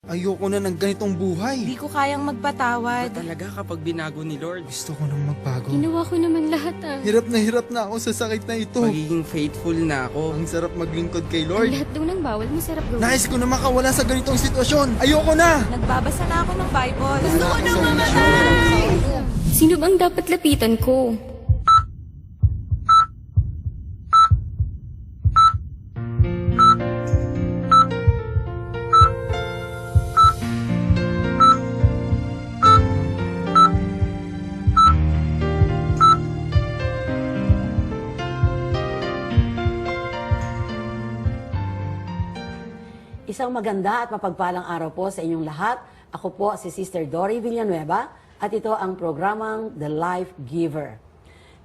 Ayoko na ng ganitong buhay. Di ko kayang magpatawad. Talaga kapag binago ni Lord, Gusto ko nang magbago. Ginawa ko naman lahat Hirap na ako sa sakit na ito. magiging faithful na ako. Ang sarap maglingkod kay Ang Lord. lahat daw ng bawal masarap gawin. Nais ko na makawala sa ganitong sitwasyon. Ayoko na! Nagbabasa na ako ng Bible. Gusto ko nang mamatay! Sino bang dapat lapitan ko? Isang maganda at mapagpalang araw po sa inyong lahat. Ako po si Sister Dory Villanueva at ito ang programang The Life Giver.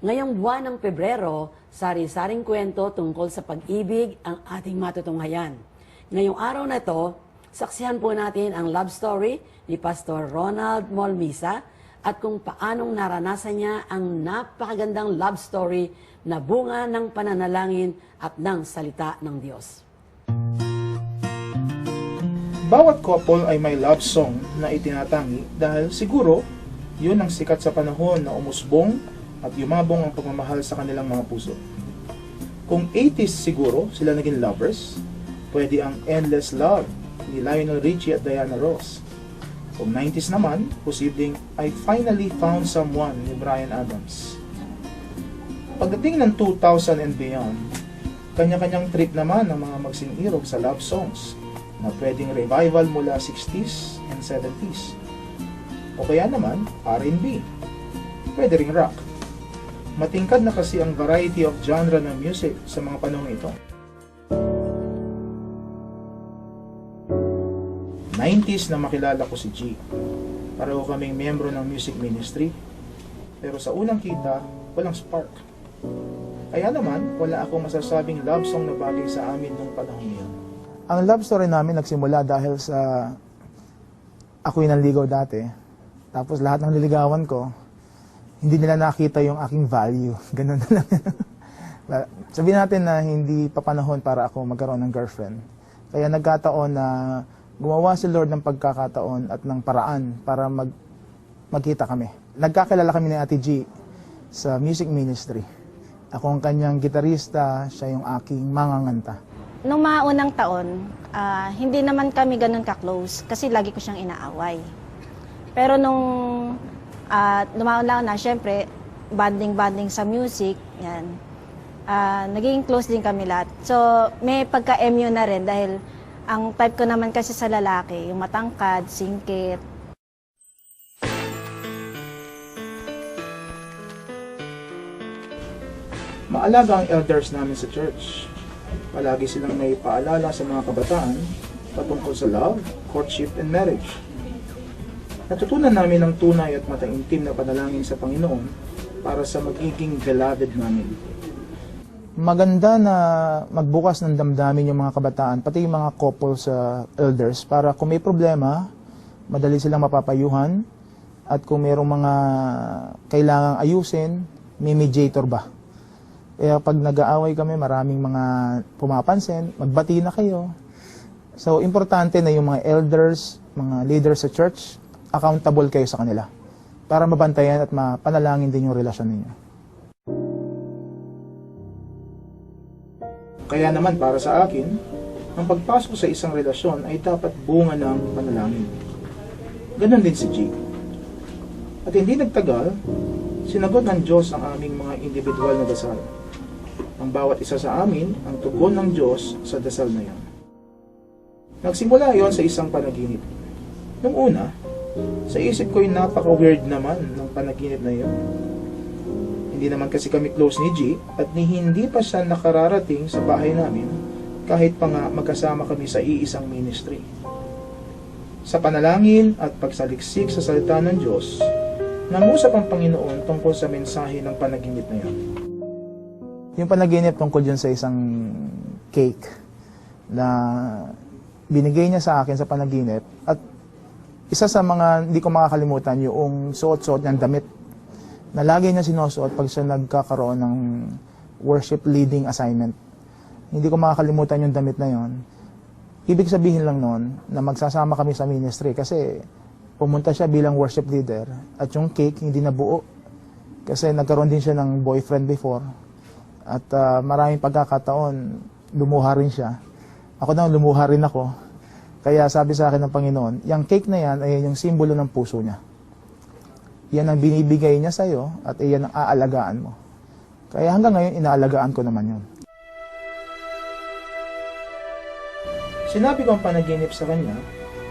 Ngayong buwan ng Pebrero, sari-saring kwento tungkol sa pag-ibig ang ating matutunghayan. Ngayong araw na ito, saksihan po natin ang love story ni Pastor Ronald Molmisa at kung paanong naranasan niya ang napakagandang love story na bunga ng pananalangin at ng salita ng Diyos. Bawat couple ay may love song na itinatangi dahil siguro yun ang sikat sa panahon na umusbong at yumabong ang pagmamahal sa kanilang mga puso. Kung 80s siguro sila naging lovers, pwede ang Endless Love ni Lionel Richie at Diana Ross. Kung 90s naman, posibleng I Finally Found Someone ni Bryan Adams. Pagdating ng 2000 and beyond, kanya-kanyang trip naman ng mga magsing-irog sa love songs na pwedeng revival mula 60s and 70s. O kaya naman, R&B. Pwede ring rock. Matingkad na kasi ang variety of genre ng music sa mga panahon ito. 90s na makilala ko si G. Pareho kaming miyembro ng music ministry. Pero sa unang kita, walang spark. Kaya naman, wala akong masasabing love song na bagay sa amin nung panahon yun. Ang love story namin nagsimula dahil sa ako'y nanligaw dati. Tapos lahat ng niligawan ko, hindi nila nakita yung aking value. Ganun na lang. Sabihin natin na hindi pa panahon para ako magkaroon ng girlfriend. Kaya nagkataon na gumawa si Lord ng pagkakataon at ng paraan para magkita kami. Nagkakilala kami ni Ate G sa music ministry. Ako ang kanyang gitarista, siya yung aking manganganta. Nung mga unang taon, hindi naman kami ganun ka-close kasi lagi ko siyang inaaway. Pero nung lumaon na, syempre, banding sa music, yan. Naging close din kami lahat. So, may pagka-MU na rin dahil ang type ko naman kasi sa lalaki, yung matangkad, singkit. Maalaga ang elders namin sa church. Palagi silang may paalala sa mga kabataan patungkol sa love, courtship, and marriage. Natutunan namin ang tunay at mataimtim na panalangin sa Panginoon para sa magiging beloved namin. Maganda na magbukas ng damdamin yung mga kabataan, pati yung mga couple sa elders, para kung may problema, madali silang mapapayuhan, at kung mayroong mga kailangang ayusin, may mediator ba? Kaya pag nag-aaway kami, maraming mga pumapansin, magbati na kayo. So, importante na yung mga elders, mga leaders sa church, accountable kayo sa kanila para mabantayan at mapanalangin din yung relasyon ninyo. Kaya naman para sa akin, ang pagpasok sa isang relasyon ay dapat bunga ng panalangin. Ganon din si G. At hindi nagtagal, sinagot ng Diyos ang aming mga individual na dasal. Ang bawat isa sa amin ang tugon ng Diyos sa dasal na yan. Nagsimula yon sa isang panaginip. Nung una, sa isip ko'y napaka-weird naman ng panaginip na yon. Hindi naman kasi kami close ni G at hindi pa siya nakararating sa bahay namin kahit pa nga magkasama kami sa iisang ministry. Sa panalangin at pagsaliksik sa salita ng Diyos, nangusap ang Panginoon tungkol sa mensahe ng panaginip na yon. Yung panaginip tungkol dyan sa isang cake na binigay niya sa akin sa panaginip at isa sa mga hindi ko makakalimutan yung suot-suot niyang damit na lagi niya sinusuot pag siya nagkakaroon ng worship leading assignment. Hindi ko makakalimutan yung damit na yon. Ibig sabihin lang noon na magsasama kami sa ministry kasi pumunta siya bilang worship leader at yung cake hindi nabuo kasi nagkaroon din siya ng boyfriend before at maraming pagkakataon lumuha rin siya. Ako na lumuha rin ako. Kaya sabi sa akin ng Panginoon, yung cake na yan ay yung simbolo ng puso niya. Yan ang binibigay niya sa'yo at iyan ang aalagaan mo. Kaya hanggang ngayon, inaalagaan ko naman yun. Sinabi ko ang panaginip sa kanya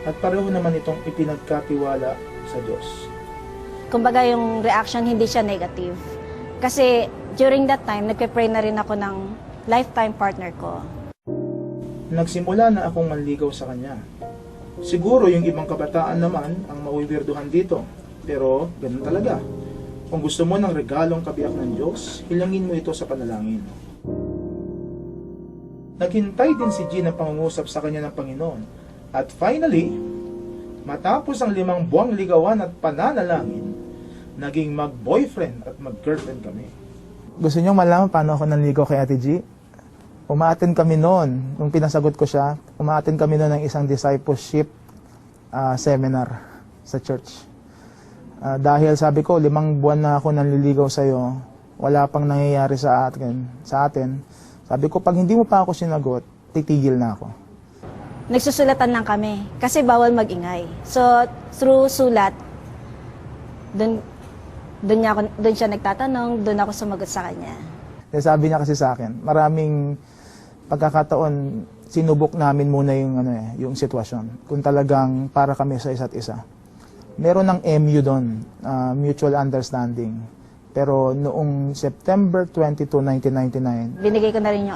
at pareho naman itong ipinagkatiwala sa Diyos. Kumbaga yung reaction hindi siya negative. Kasi during that time, nagpe-pray na rin ako ng lifetime partner ko. Nagsimula na akong manligaw sa kanya. Siguro yung ibang kabataan naman ang mauwirduhan dito. Pero ganun talaga. Kung gusto mo ng regalong kabiyak ng Diyos, hilangin mo ito sa panalangin. Naghintay din si G na pangungusap sa kanya ng Panginoon. At finally, matapos ang 5 buwang ligawan at pananalangin, naging mag-boyfriend at mag-girlfriend kami. Gusto niyo malaman paano ako nanligaw kay Ate G? Umaattend kami noon, nung pinasagot ko siya, umaattend kami noon ng isang discipleship seminar sa church. Dahil sabi ko, 5 buwan na ako nanliligaw sa'yo, wala pang nangyayari sa atin. Sabi ko, pag hindi mo pa ako sinagot, titigil na ako. Nagsusulatan lang kami kasi bawal mag-ingay. So, through sulat, doon siya nagtatanong, doon ako sumagot sa kanya. Sabi niya kasi sa akin, maraming pagkakataon, sinubok namin muna yung sitwasyon. Kung talagang para kami sa isa't isa. Meron ng MU doon, mutual understanding. Pero noong September 22, 1999, Binigay ko na rin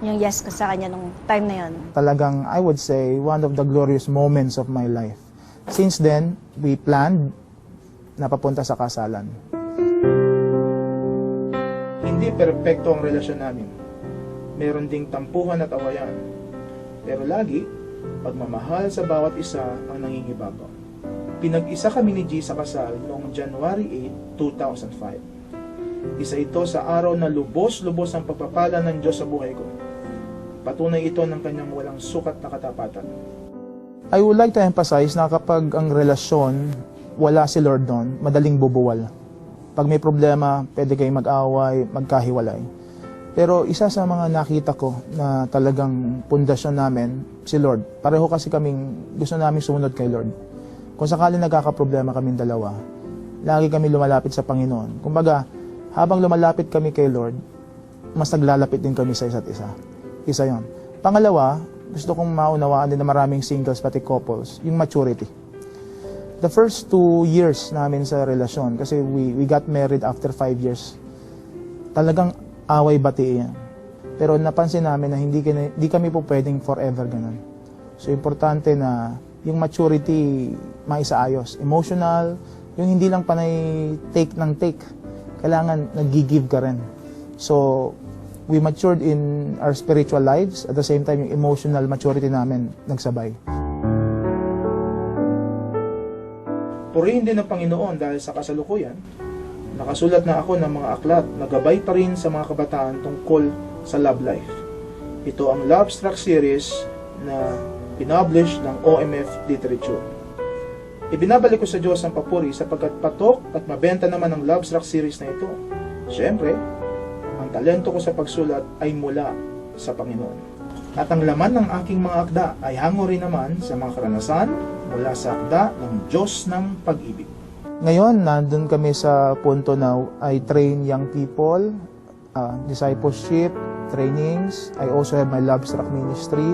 yung yes ko sa kanya nung time na yon. talagang, I would say, one of the glorious moments of my life. Since then, we planned na papunta sa kasalan. Hindi perpekto ang relasyon namin. Meron ding tampuhan at awayan. Pero lagi, pagmamahal sa bawat isa ang nangingibabaw. Pinag-isa kami ni G sa kasal noong January 8, 2005. Isa ito sa araw na lubos-lubos ang pagpapala ng Diyos sa buhay ko. Patunay ito ng kanyang walang sukat na katapatan. I would like to emphasize na kapag ang relasyon, wala si Lord doon, madaling bubuwal. Pag may problema, pwede kayong mag-away, magkahiwalay. Pero isa sa mga nakita ko na talagang pundasyon namin, si Lord. Pareho kasi gusto namin sumunod kay Lord. Kung sakali nagkakaproblema kaming dalawa, lagi kami lumalapit sa Panginoon. Kumbaga, habang lumalapit kami kay Lord, mas naglalapit din kami sa isa't isa. Isa yon. Pangalawa, gusto kong maunawaan din na maraming singles pati couples, yung maturity. The first 2 years namin sa relasyon, kasi we got married after 5 years, talagang away-bati yan. Pero napansin namin na hindi kami po pwedeng forever ganun. So, importante na yung maturity maisaayos. Emotional, yung hindi lang panay take ng take. Kailangan nag-give ka rin. So, we matured in our spiritual lives. At the same time, yung emotional maturity namin nagsabay. Purihin din ng Panginoon dahil sa kasalukuyan, nakasulat na ako ng mga aklat na gabay pa rin sa mga kabataan tungkol sa love life. Ito ang Love Struck series na pinublish ng OMF Literature. Ibinabalik ko sa Diyos ang papuri sapagkat patok at mabenta naman ang Love Struck series na ito. Siyempre, ang talento ko sa pagsulat ay mula sa Panginoon. At ang laman ng aking mga akda ay hango rin naman sa mga karanasan mula sa akda ng Diyos ng pag-ibig. Ngayon, nandun kami sa punto na I train young people, discipleship, trainings. I also have my Love Struck ministry.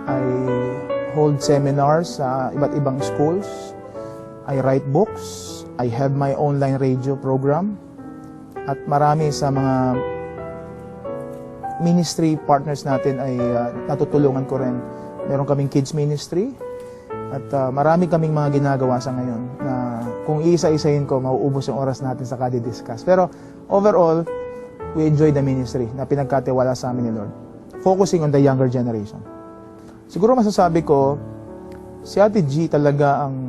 I hold seminars sa iba't ibang schools. I write books. I have my online radio program. At marami sa mga ministry partners natin ay natutulungan ko rin. Meron kaming kids ministry. At marami kaming mga ginagawa sa ngayon na kung isa-isahin ko, mauubos yung oras natin sa kadi-discuss. Pero overall, we enjoy the ministry na pinagkatiwala sa amin ni Lord. Focusing on the younger generation. Siguro masasabi ko, si Ate G talaga ang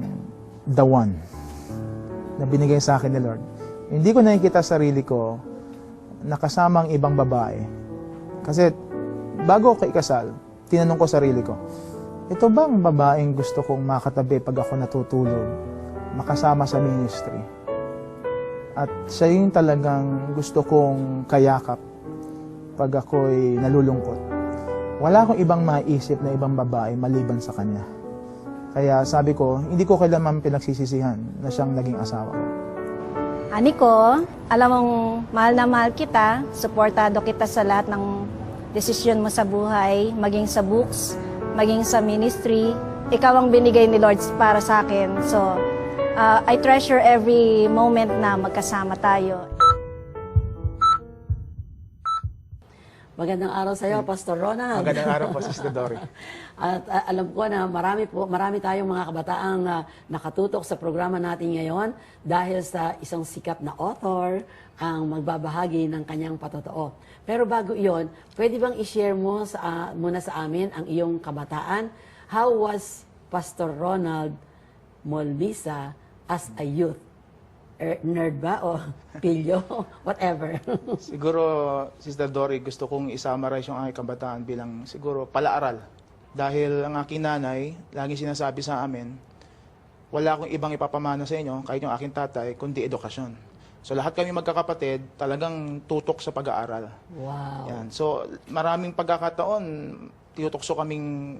the one na binigay sa akin ni Lord. Hindi ko nakikita sarili ko nakasama ang ibang babae. Kasi bago ako ikasal, tinanong ko sarili ko, ito bang babaeng gusto kong makatabi pag ako natutulog, makasama sa ministry? At siya yung talagang gusto kong kayakap pag ako'y nalulungkot. Wala akong ibang maisip na ibang babae maliban sa kanya. Kaya sabi ko, hindi ko kailanman pinagsisisihan na siyang naging asawa ko. Ani ko, alam mong mahal na mahal kita, suportado kita sa lahat ng desisyon mo sa buhay, maging sa books, maging sa ministry. Ikaw ang binigay ni Lord para sa akin. So, I treasure every moment na magkasama tayo. Magandang araw sa iyo, Pastor Ronald. Magandang araw po, Sister Dory. At alam ko na marami tayong mga kabataang nakatutok sa programa natin ngayon dahil sa isang sikat na author ang magbabahagi ng kanyang patotoo. Pero bago iyon, pwede bang i-share mo muna sa amin ang iyong kabataan? How was Pastor Ronald Molmisa as a youth? Nerd ba o pilyo? Whatever. Siguro, Sister Dory, gusto kong isummarize yung aking kabataan bilang siguro palaaral. Dahil ang aking nanay, laging sinasabi sa amin, wala akong ibang ipapamana sa inyo, kahit yung aking tatay, kundi edukasyon. So lahat kami magkakapatid, talagang tutok sa pag-aaral. Wow. Yan. So maraming pagkakataon, tinutokso kaming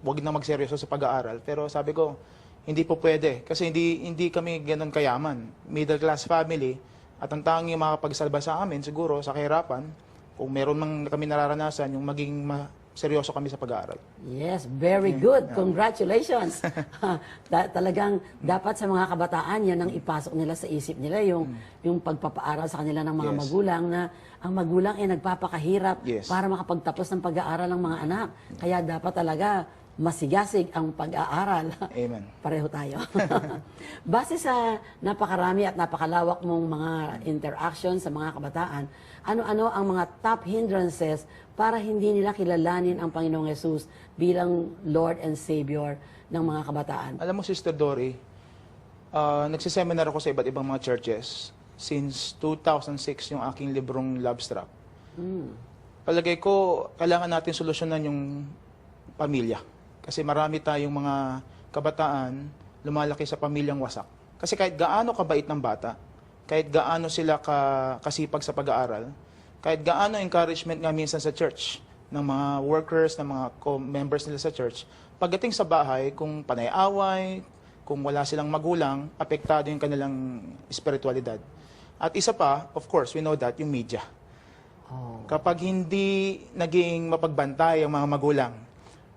wag na magseryoso sa pag-aaral. Pero sabi ko, hindi po pwede. Kasi hindi kami ganun kayaman. Middle class family. At ang tanging makapagsalba sa amin, siguro, sa kahirapan, kung meron mang kami nararanasan, yung maging seryoso kami sa pag-aaral. Yes, very good. Congratulations. Talagang dapat sa mga kabataan, yan ang ipasok nila sa isip nila, yung pagpapaaral sa kanila ng mga Yes. magulang na ang magulang ay nagpapakahirap Yes. para makapagtapos ng pag-aaral ng mga anak. Kaya dapat talaga masigasig ang pag-aaral. Amen. Pareho tayo. Base sa napakarami at napakalawak mong mga interaction sa mga kabataan, ano-ano ang mga top hindrances para hindi nila kilalanin ang Panginoong Yesus bilang Lord and Savior ng mga kabataan? Alam mo, Sister Dory, nagsiseminar ako sa iba't ibang mga churches since 2006 yung aking librong Love Struck. Palagay ko, kailangan natin solusyonan yung pamilya. Kasi marami tayong mga kabataan lumalaki sa pamilyang wasak. Kasi kahit gaano kabait ng bata, kahit gaano sila kasipag sa pag-aaral, kahit gaano encouragement nga minsan sa church ng mga workers, ng mga members nila sa church, pagdating sa bahay, kung panay-away, kung wala silang magulang, apektado yung kanilang espiritualidad. At isa pa, of course, we know that, yung media. Kapag hindi naging mapagbantay ang mga magulang,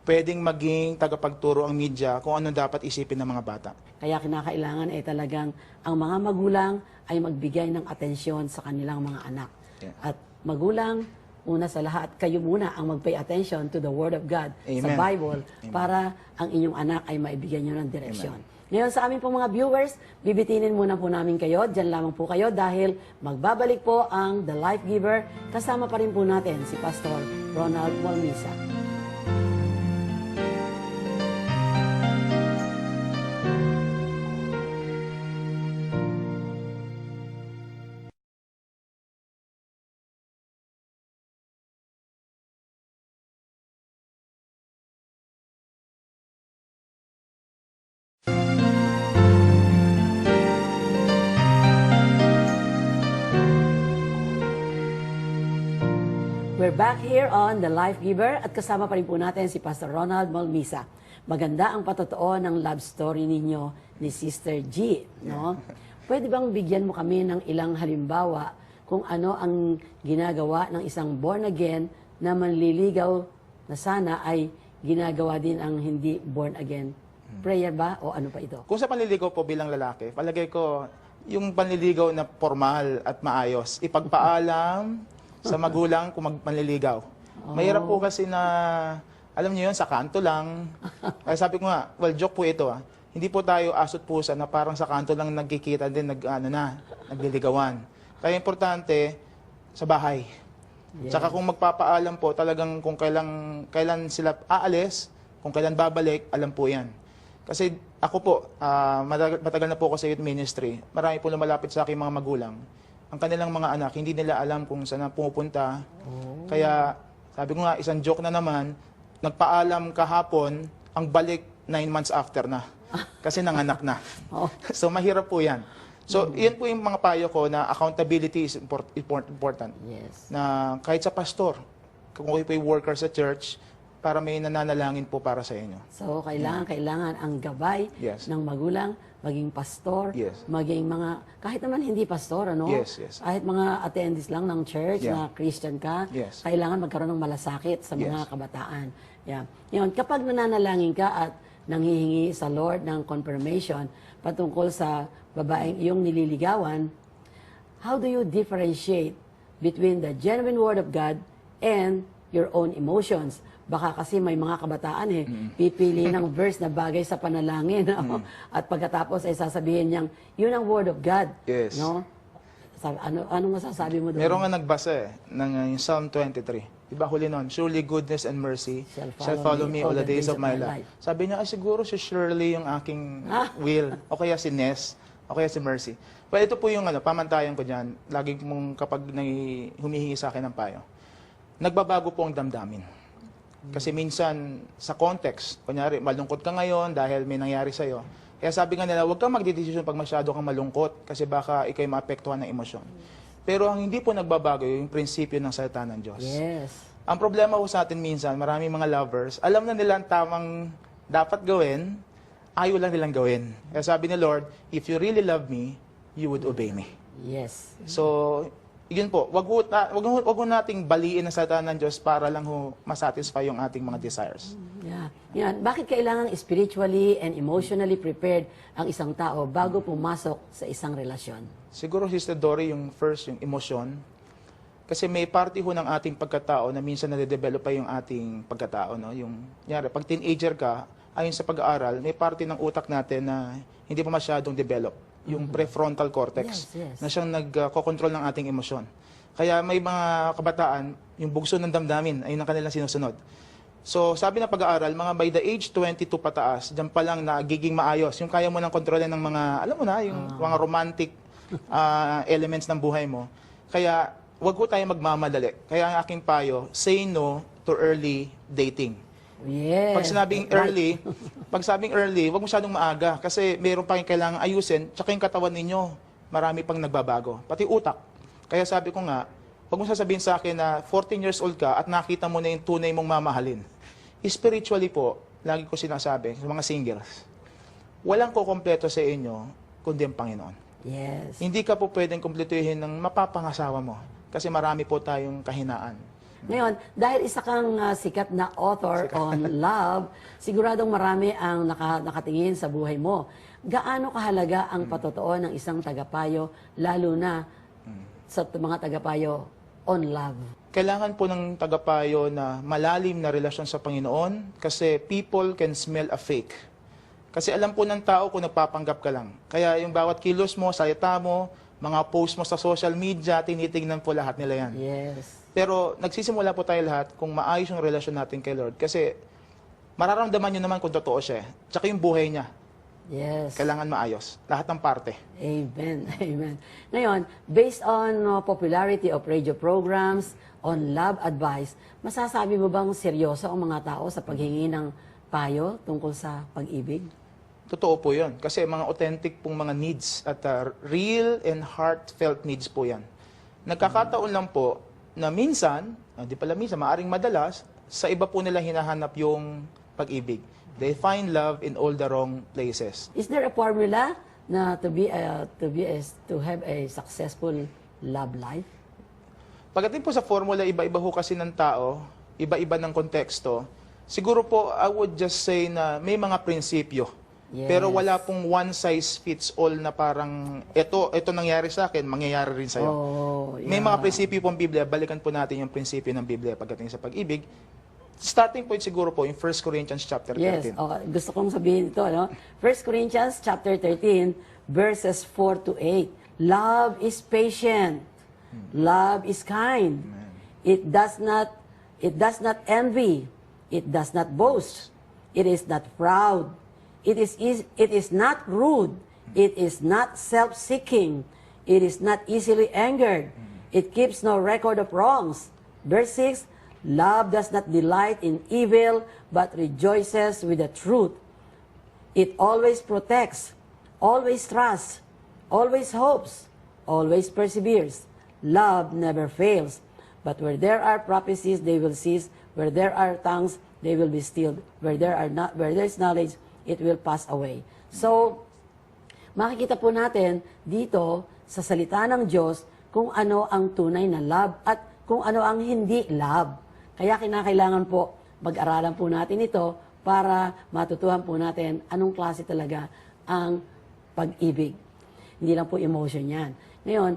pwedeng maging tagapagturo ang media kung ano dapat isipin ng mga bata. Kaya kinakailangan ay talagang ang mga magulang ay magbigay ng atensyon sa kanilang mga anak. Yeah. At magulang, una sa lahat, kayo muna ang mag-pay attention to the Word of God sa Amen. Bible Amen. para ang inyong anak ay maibigyan nyo ng direksyon. Ngayon sa aming pong mga viewers, bibitinin muna po namin kayo. Diyan lamang po kayo dahil magbabalik po ang The Life Giver. Kasama pa rin po natin si Pastor Ronald Molmisa. We're back here on The Life Giver at kasama pa rin po natin si Pastor Ronald Molmisa. Maganda ang patotoo ng love story ninyo ni Sister G. No? Pwede bang bigyan mo kami ng ilang halimbawa kung ano ang ginagawa ng isang born again na manliligaw na sana ay ginagawa din ang hindi born again? Prayer ba o ano pa ito? Kung sa panliligaw po bilang lalaki, palagay ko yung panliligaw na formal at maayos, ipagpaalam sa magulang kung magpanliligaw. Mahirap po kasi na, alam niyo yun, sa kanto lang. Kaya sabi ko nga, well, joke po ito. Hindi po tayo asot pusa na parang sa kanto lang nagkikita din, nagliligawan. Kaya importante, sa bahay. Tsaka kung magpapaalam po, talagang kung kailan sila aalis, kung kailan babalik, alam po yan. Kasi ako po, matagal na po ako sa youth ministry. Marami po lumalapit sa aking mga magulang. Ang kanilang mga anak, hindi nila alam kung saan pupunta. Kaya, sabi ko nga, isang joke na naman, nagpaalam kahapon ang balik 9 months after na. Kasi nanganak na. Oh. So mahirap po yan. So, yan po yung mga payo ko na accountability is important. Yes. Na kahit sa pastor, kung kayo po yung worker sa church, para may nananalangin po para sa inyo. So, kailangan ang gabay Yes. ng magulang, maging pastor, Yes. maging mga, kahit naman hindi pastor, ano? Yes, yes. Kahit mga attendees lang ng church Yeah. na Christian ka, Yes. kailangan magkaroon ng malasakit sa mga Yes. kabataan. Yeah. Yun, kapag nananalangin ka at nanghihingi sa Lord ng confirmation patungkol sa babaeng iyong nililigawan, how do you differentiate between the genuine Word of God and your own emotions? Baka kasi may mga kabataan pipili ng verse na bagay sa panalangin. At pagkatapos ay sasabihin niyang, yun ang Word of God. Yes. No? Anong masasabi mo doon? Meron nga nagbasa ng yung Psalm 23. Diba huli nun? Surely goodness and mercy shall follow me all the days of my life. Sabi niya, siguro si Shirley yung aking will. O kaya si Ness. O kaya si Mercy. Well, ito po yung pamantayan ko dyan. Lagi mong kapag humihingi sa akin ng payo. Nagbabago po ang damdamin. Kasi minsan, sa context, kunyari, malungkot ka ngayon dahil may nangyari sa'yo. Kaya sabi nga nila, huwag kang magdidesisyon pag masyado kang malungkot kasi baka ikay maapektuhan ng emosyon. Pero ang hindi po nagbabago yung prinsipyo ng salita ng Diyos. Yes. Ang problema po sa atin minsan, maraming mga lovers, alam na nila ang tamang dapat gawin, ayaw lang nilang gawin. Kaya sabi ni Lord, if you really love me, you would obey me. Yes. So, yun po, wag ho nating baliin ang salita ng Diyos para lang ho masatisfy yung ating mga desires. Yeah. Yan. Bakit kailangan spiritually and emotionally prepared ang isang tao bago pumasok sa isang relasyon? Siguro, Sister Dory, yung first, yung emosyon. Kasi may party ho ng ating pagkatao na minsan nade-develop pa yung ating pagkatao. No? Yung, nyari, pag teenager ka, ayon sa pag-aaral, may party ng utak natin na hindi pa masyadong develop. Yung prefrontal cortex Yes. na siyang nagkokontrol ng ating emosyon. Kaya may mga kabataan, yung bugso ng damdamin, ayun ang kanilang sinusunod. So, sabi ng pag-aaral, mga by the age 22 pataas, dyan pa lang nagiging maayos. Yung kaya mo nang kontrolin ng mga, alam mo na, yung mga romantic elements ng buhay mo. Kaya, wag ko tayo magmamadali. Kaya ang aking payo, say no to early dating. Yes. Pag sabing early, wag masyadong maaga kasi meron pa kayong kailangang ayusin, tsaka yung katawan ninyo, marami pang nagbabago, pati utak. Kaya sabi ko nga, wag mo sasabihin sa akin na 14 years old ka at nakita mo na yung tunay mong mamahalin. Spiritually po, lagi ko sinasabi sa mga singles, walang kukompleto sa inyo kundi ang Panginoon. Yes. Hindi ka po pwedeng kumpletuhin ng mapapangasawa mo kasi marami po tayong kahinaan. Ngayon, dahil isa kang sikat na author on love, siguradong marami ang nakatingin sa buhay mo. Gaano kahalaga ang patotoo ng isang tagapayo, lalo na sa mga tagapayo on love? Kailangan po ng tagapayo na malalim na relasyon sa Panginoon kasi people can smell a fake. Kasi alam po ng tao kung nagpapanggap ka lang. Kaya yung bawat kilos mo, salita mo, mga post mo sa social media, tinitignan po lahat nila yan. Yes. Pero nagsisimula po tayo lahat kung maayos yung relasyon natin kay Lord. Kasi mararamdaman nyo naman kung totoo siya. Tsaka yung buhay niya. Yes. Kailangan maayos. Lahat ng parte. Amen. Amen. Ngayon, based on popularity of radio programs, on love advice, masasabi mo bang seryoso ang mga tao sa paghingi ng payo tungkol sa pag-ibig? Totoo po yun. Kasi mga authentic pong mga needs at real and heartfelt needs po yan. Nagkakataon lang po na minsan, di pala minsan, maaring madalas, sa iba po nila hinahanap yung pag-ibig. They find love in all the wrong places. Is there a formula na to have a successful love life? Pagdating po sa formula, iba-iba ho kasi ng tao, iba-iba ng konteksto. Siguro po, I would just say na may mga prinsipyo. Yes. Pero wala pong one size fits all na parang ito nangyari sa akin, mangyayari rin sa'yo. Oh, yeah. May mga prinsipyo pong Biblia, balikan po natin yung prinsipyo ng Biblia pagdating sa pag-ibig. Starting point siguro po, yung 1 Corinthians chapter 13. Yes, gusto kong sabihin ito, no? 1 Corinthians chapter 13, verses 4 to 8. Love is patient. Love is kind. It does not envy. It does not boast. It is not proud. It is not rude. It is not self-seeking. It is not easily angered. It keeps no record of wrongs. Verse 6, Love does not delight in evil, but rejoices with the truth. It always protects, always trusts, always hopes, always perseveres. Love never fails. But where there are prophecies, they will cease. Where there are tongues, they will be stilled. Where there is knowledge, it will pass away. So, makikita po natin dito sa salita ng Diyos kung ano ang tunay na love at kung ano ang hindi love. Kaya kinakailangan po mag-aralan po natin ito para matutuhan po natin anong klase talaga ang pag-ibig. Hindi lang po emotion yan. Ngayon,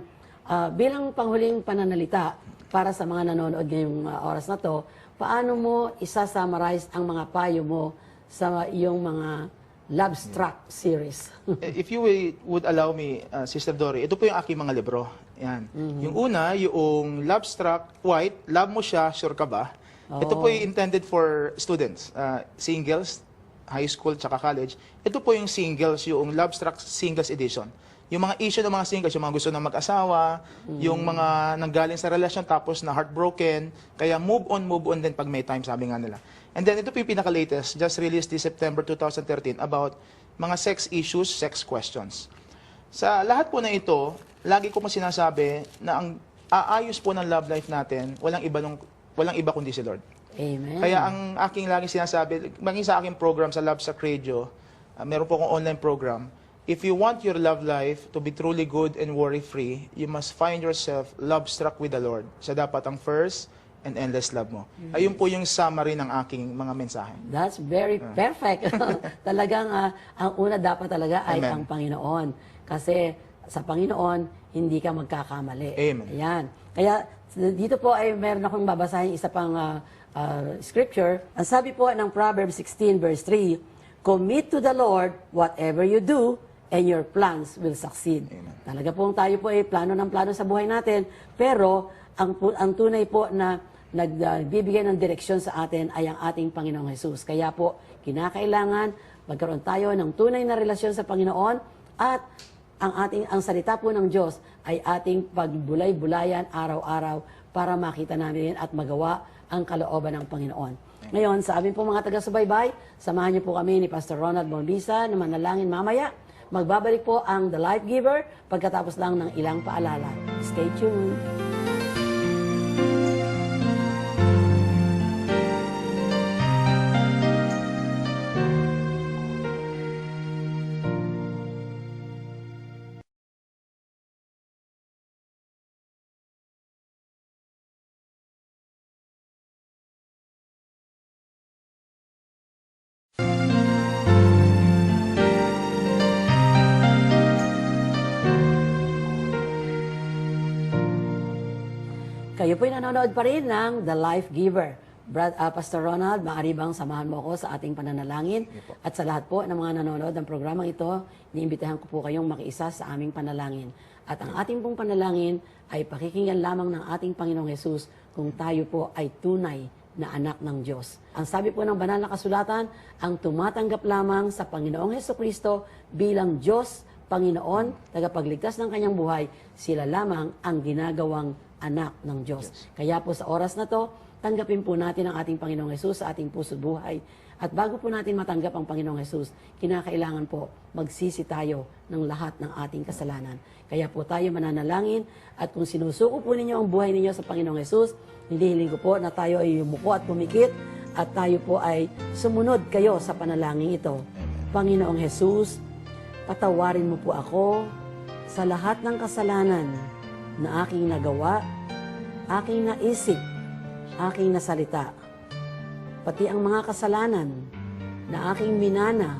bilang panghuling pananalita para sa mga nanonood ngayong oras na to, paano mo isa-summarize ang mga payo mo sa iyong mga love struck series? If you would allow me, Sister Dory, ito po yung aking mga libro. Yan. Yung una, yung Love Struck White, love mo siya, sure ka ba? Ito po yung intended for students, singles, high school, tsaka college. Ito po yung singles, yung Love Struck Singles Edition. Yung mga issue ng mga singles, yung mga gusto na mag-asawa, yung mga nanggaling sa relasyon tapos na heartbroken, kaya move on din pag may time, sabi nga nila. And then ito po yung pinaka-latest, just released this September 2013, about mga sex issues, sex questions. Sa lahat po na ito, lagi ko po sinasabi na ang aayos po ng love life natin, walang iba kundi si Lord. Amen. Kaya ang aking lagi sinasabi, maging sa aking program sa Love Struck Radio, meron po akong online program. If you want your love life to be truly good and worry-free, you must find yourself love-struck with the Lord. Siya dapat ang first and endless love mo. Ayun po yung summary ng aking mga mensahe. That's very perfect. Talagang ang una dapat talaga ay Amen. ang Panginoon. Kasi sa Panginoon, hindi ka magkakamali. Amen. Ayan. Kaya dito po ay meron akong babasahin isa pang scripture. Ang sabi po ng Proverbs 16 verse 3, "Commit to the Lord whatever you do, and your plans will succeed." Amen. Talaga po tayo po ay plano ng plano sa buhay natin, pero ang tunay po na nagbibigay ng direksyon sa atin ay ang ating Panginoong Hesus. Kaya po, kinakailangan magkaroon tayo ng tunay na relasyon sa Panginoon at ang salita po ng Diyos ay ating pagbulay-bulayan araw-araw para makita namin at magawa ang kalooban ng Panginoon. Ngayon, sa amin po mga taga-subaybay, samahan niyo po kami ni Pastor Ronald Bonbisa na manalangin mamaya. Magbabalik po ang The Life Giver pagkatapos lang ng ilang paalala. Stay tuned. Kayo po'y nanonood pa rin ng The Life Giver. Pastor Ronald, maaari bang samahan mo ako sa ating pananalangin? At sa lahat po ng mga nanonood ng programang ito, niimbitahan ko po kayong makiisa sa aming panalangin. At ang ating pong panalangin ay pakikinggan lamang ng ating Panginoong Hesus kung tayo po ay tunay na anak ng Diyos. Ang sabi po ng banal na kasulatan, ang tumatanggap lamang sa Panginoong Hesukristo bilang Diyos, Panginoon, tagapagligtas ng kanyang buhay, sila lamang ang ginagawang anak ng Diyos. Kaya po sa oras na to, tanggapin po natin ang ating Panginoong Hesus sa ating puso buhay. At bago po natin matanggap ang Panginoong Hesus, kinakailangan po magsisi tayo ng lahat ng ating kasalanan. Kaya po tayo mananalangin at kung sinusuko po ninyo ang buhay ninyo sa Panginoong Hesus, hinihiling ko po na tayo ay yumuko at pumikit at tayo po ay sumunod kayo sa panalangin ito. Panginoong Hesus, patawarin mo po ako sa lahat ng kasalanan na aking nagawa, aking naisip, aking nasalita, pati ang mga kasalanan na aking minana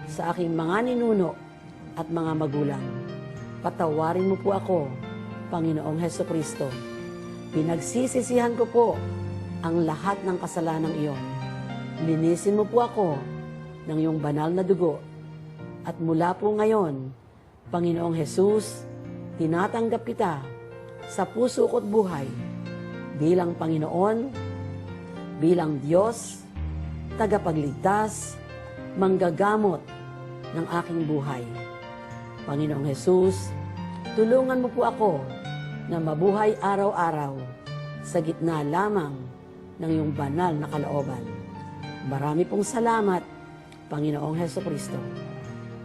sa aking mga ninuno at mga magulang. Patawarin mo po ako, Panginoong Hesukristo. Pinagsisisihan ko po ang lahat ng kasalanang iyon. Linisin mo po ako ng iyong banal na dugo. At mula po ngayon, Panginoong Hesus, tinatanggap kita sa puso ko't buhay bilang Panginoon, bilang Diyos, tagapagligtas, manggagamot ng aking buhay. Panginoong Hesus, tulungan mo po ako na mabuhay araw-araw sa gitna lamang ng iyong banal na kalooban. Marami pong salamat, Panginoong Heso Kristo.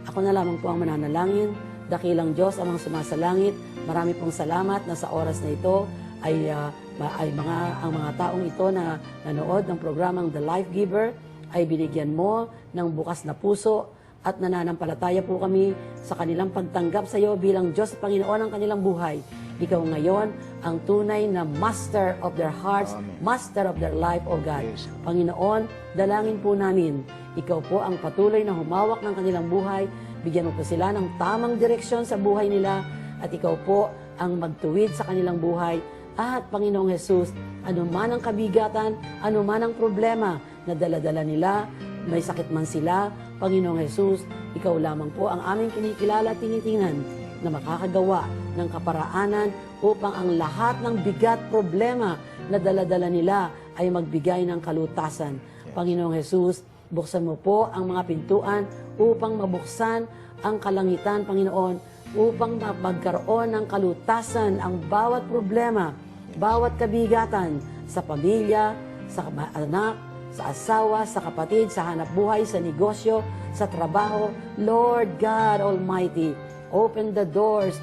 Ako na lamang po ang mananalangin, dakilang Diyos amang sumasalangit. Marami pong salamat na sa oras na ito ay ang mga taong ito na nanood ng programang The Life Giver ay binigyan mo ng bukas na puso at nananampalataya po kami sa kanilang pagtanggap sa iyo bilang Diyos at Panginoon ng kanilang buhay. Ikaw ngayon ang tunay na master of their hearts, master of their life, O God. Panginoon, dalangin po namin, ikaw po ang patuloy na humawak ng kanilang buhay, bigyan mo po sila ng tamang direksyon sa buhay nila, at ikaw po ang magtuwid sa kanilang buhay. At Panginoong Jesus, anuman ang kabigatan, anuman ang problema na dala-dala nila, may sakit man sila, Panginoong Jesus, ikaw lamang po ang aming kinikilala at tinitingnan na makakagawa ng kaparaanan upang ang lahat ng bigat problema na dala-dala nila ay magbigay ng kalutasan. Panginoong Jesus, buksan mo po ang mga pintuan upang mabuksan ang kalangitan, Panginoon, upang magkaroon ng kalutasan ang bawat problema, bawat kabigatan sa pamilya, sa anak, sa asawa, sa kapatid, sa hanap buhay, sa negosyo, sa trabaho. Lord God Almighty, open the doors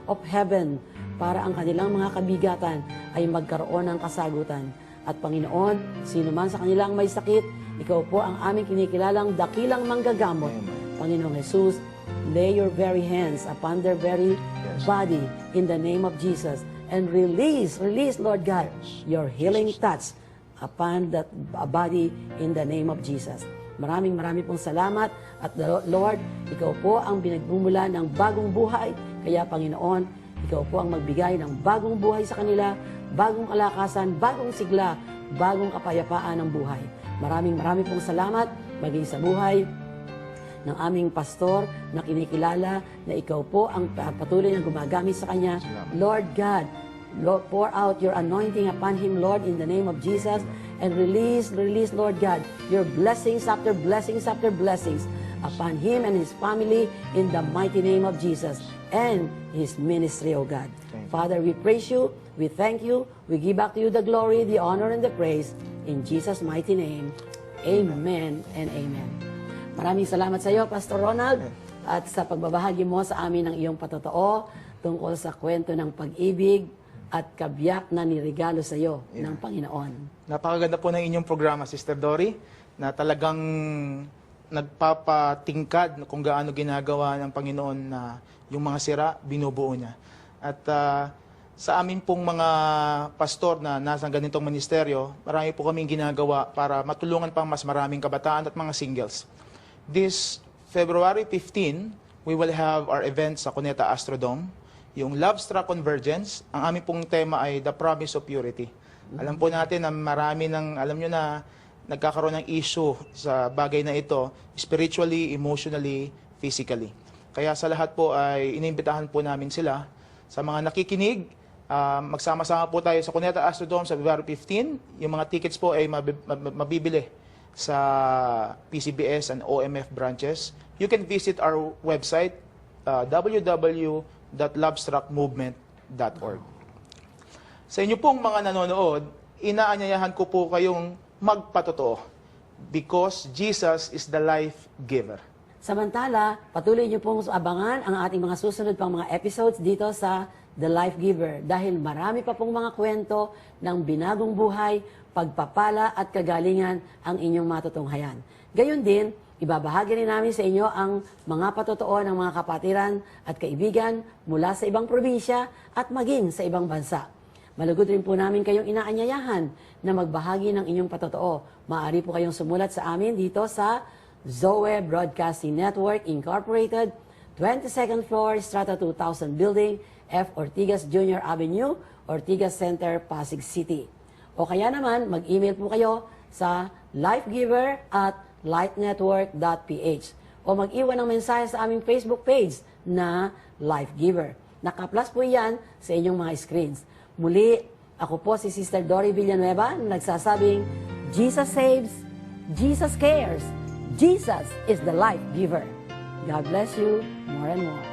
of heaven para ang kanilang mga kabigatan ay magkaroon ng kasagutan. At Panginoon, sino man sa kanilang may sakit, ikaw po ang aming kinikilalang dakilang manggagamot. Panginoong Jesus, lay your very hands upon their very body in the name of Jesus and release, Lord God, your healing touch upon that body in the name of Jesus. Maraming pong salamat at Lord, ikaw po ang binagmumula ng bagong buhay. Kaya Panginoon, ikaw po ang magbigay ng bagong buhay sa kanila, bagong kalakasan, bagong sigla, bagong kapayapaan ng buhay. Maraming pong salamat maging sa buhay ng aming pastor na kinikilala na ikaw po ang patuloy na gumagamit sa kanya. Lord God, Lord, pour out your anointing upon him, Lord, in the name of Jesus, and release, Lord God, your blessings after blessings after blessings upon him and his family in the mighty name of Jesus and his ministry, O God. Father, we praise you, we thank you, we give back to you the glory, the honor, and the praise in Jesus' mighty name. Amen and amen. Maraming salamat sa iyo, Pastor Ronald, at sa pagbabahagi mo sa amin ng iyong patotoo tungkol sa kwento ng pag-ibig at kabiyak na nirigalo sa iyo ng Panginoon. Napakaganda po ng inyong programa, Sister Dory, na talagang nagpapatingkad kung gaano ginagawa ng Panginoon na yung mga sira, binubuo niya. At sa amin pong mga pastor na nasa ganitong ministeryo, marami po kaming ginagawa para matulungan pang mas maraming kabataan at mga singles. This February 15, we will have our event sa Cuneta Astrodome, yung Love Struck Convergence. Ang aming pong tema ay The Promise of Purity. Alam po natin na marami alam nyo na nagkakaroon ng issue sa bagay na ito, spiritually, emotionally, physically. Kaya sa lahat po ay inimbitahan po namin sila. Sa mga nakikinig, magsama-sama po tayo sa Cuneta Astrodome sa February 15. Yung mga tickets po ay mabibili sa PCBS and OMF branches. You can visit our website, www.lovestruckmovement.org. Sa inyo pong mga nanonood, inaanyayahan ko po kayong magpatotoo because Jesus is the life giver. Samantala, patuloy niyo pong abangan ang ating mga susunod pang mga episodes dito sa The Life Giver dahil marami pa pong mga kwento ng binagong buhay, pagpapala at kagalingan ang inyong matutunghayan. Gayon din, ibabahagi rin namin sa inyo ang mga patotoo ng mga kapatiran at kaibigan mula sa ibang probinsya at maging sa ibang bansa. Malugod rin po namin kayong inaanyayahan na magbahagi ng inyong patotoo. Maaari po kayong sumulat sa amin dito sa Zoe Broadcasting Network Incorporated, 22nd floor, Strata 2000 Building, F. Ortigas Jr. Avenue, Ortigas Center, Pasig City. O kaya naman, mag-email po kayo sa lifegiver@lightnetwork.ph o mag-iwan ng mensahe sa aming Facebook page na Life Giver. Naka-plus po yan sa inyong mga screens. Muli, ako po si Sister Dory Villanueva na nagsasabing, Jesus saves, Jesus cares, Jesus is the life giver. God bless you more and more.